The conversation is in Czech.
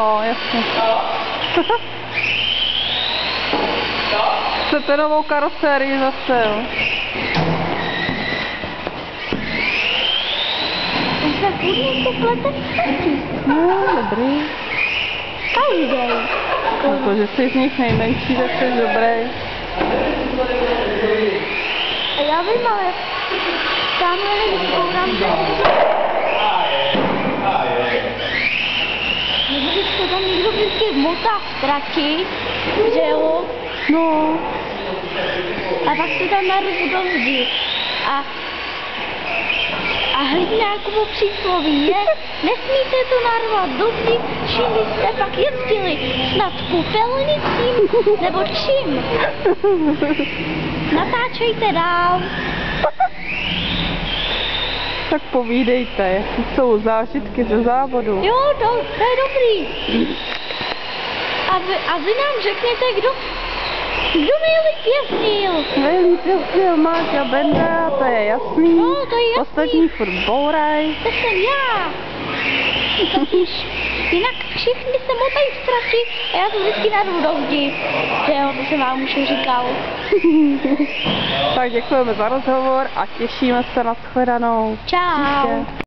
No, jasně. Chcete novou karosérii zase, jo? Se furt to plete No, dobrý. každej. Protože jsi z nich nejmenší, tak jsi dobrý. A já vím, ale tamhle koukám, že se tam někdo vždycky motá v trati, že jo? No. A pak to tam narvu do zdi. A Hlídnákovo přísloví je, nesmíte to narvat do zdi, čím byste pak jezdili, snad popelnicím, nebo čím? Natáčejte dál. Tak povídejte, jaký jsou zážitky ze závodu. Jo, to je dobrý. A vy nám řekněte, kdo nejlíp jezdil. Nejlíp jezdil Máťa Benda, to je jasný. No, to je jasný. Ostatní furt bouraj. To jsem já. Totiž jinak všichni se motají v trati a já to vždycky narvu do zdi. Že jo, to jsem vám už říkal. Tak děkujeme za rozhovor a těšíme se na shledanou. Čau. Příště.